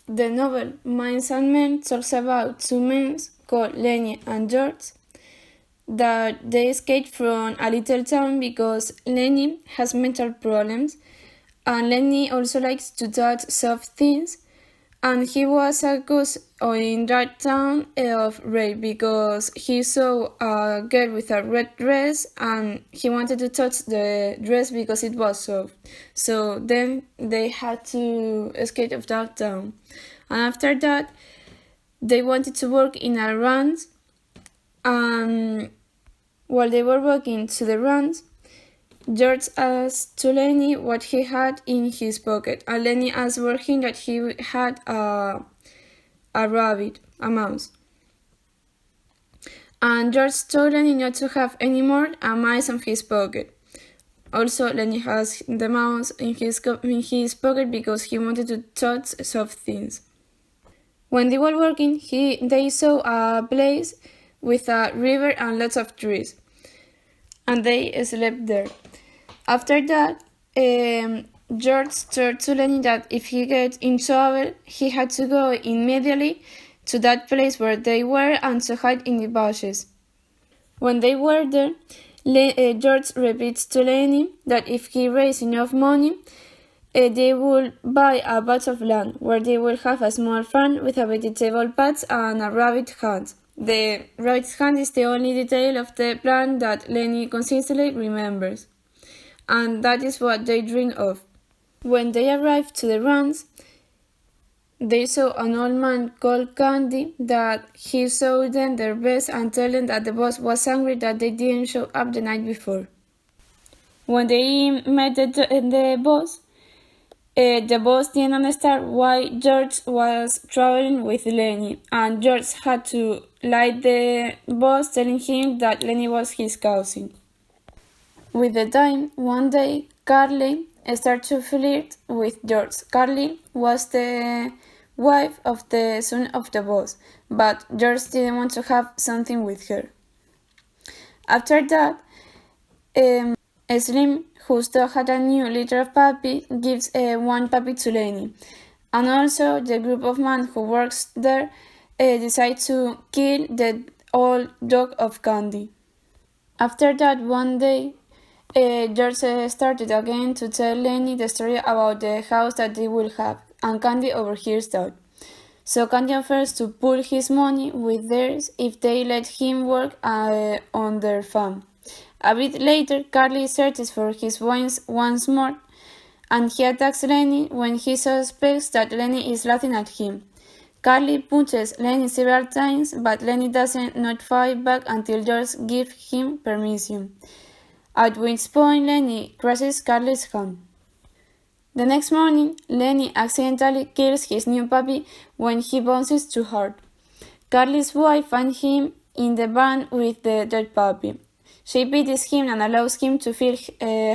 The novel Minds and Men talks about two men called Lenny and George that they escaped from a little town because Lenny has mental problems and Lenny also likes to touch soft things, and he was accused in that town of rape because he saw a girl with a red dress and he wanted to touch the dress because it was soft. So then they had to escape of that town. And after that, they wanted to work in a ranch, and while they were walking to the ranch, George asked to Lenny what he had in his pocket, and Lenny answered him that he had a rabbit, a mouse. And George told Lenny not to have any more mice in his pocket. Also, Lenny has the mouse in his pocket because he wanted to touch soft things. When they were working, they saw a place with a river and lots of trees, and they slept there. After that, George told to Lenny that if he gets in trouble, he had to go immediately to that place where they were and to hide in the bushes. When they were there, George repeats to Lenny that if he raised enough money, they will buy a patch of land where they will have a small farm with a vegetable patch and a rabbit hunt. The rabbit hunt is the only detail of the plan that Lenny consistently remembers, and that is what they dream of. When they arrived to the ranch, they saw an old man called Candy that he showed them their best and told them that the boss was angry that they didn't show up the night before. When they met the boss didn't understand why George was traveling with Lenny, and George had to lie to the boss, telling him that Lenny was his cousin. With the time, one day, Carly started to flirt with George. Carly was the wife of the son of the boss, but George didn't want to have something with her. After that, Slim, whose dog had a new litter of puppy, gives one puppy to Lenny. And also, the group of men who works there decide to kill the old dog of Candy. After that, one day, George started again to tell Lenny the story about the house that they will have, and Candy overhears that. So Candy offers to pool his money with theirs if they let him work on their farm. A bit later, Carly searches for his wines once more, and he attacks Lenny when he suspects that Lenny is laughing at him. Carly punches Lenny several times, but Lenny doesn't not fight back until George gives him permission, at which point Lenny crushes Carly's hand. The next morning, Lenny accidentally kills his new puppy when he bounces too hard. Carly's wife finds him in the barn with the dead puppy. She pities him and allows him to feel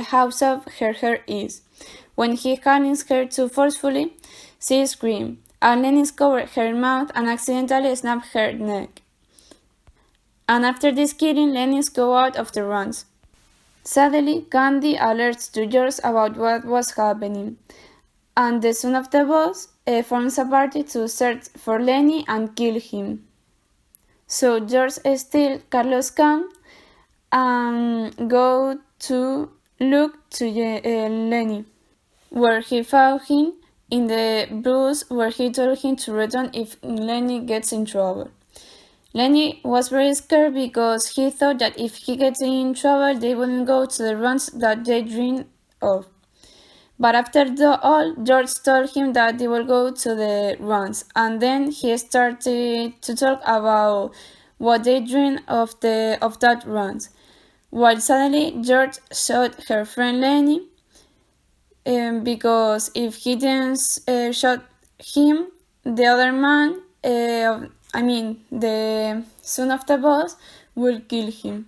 how soft her hair is. When he harnesses her too forcefully, she screams, and Lenny covers her mouth and accidentally snaps her neck. And after this killing, Lenny goes out of the ranch. Suddenly, Candy alerts to George about what was happening, and the son of the boss forms a party to search for Lenny and kill him. So George steals Carlos' gun and goes to look to Lenny, where he found him in the brush where he told him to return if Lenny gets in trouble. Lenny was very scared because he thought that if he gets in trouble, they wouldn't go to the ranch that they dreamed of. But after all, George told him that they will go to the ranch, and then he started to talk about what they dreamed of that ranch. While suddenly George shot her friend Lenny, because if he didn't shot him, the other man, the son of the boss, will kill him.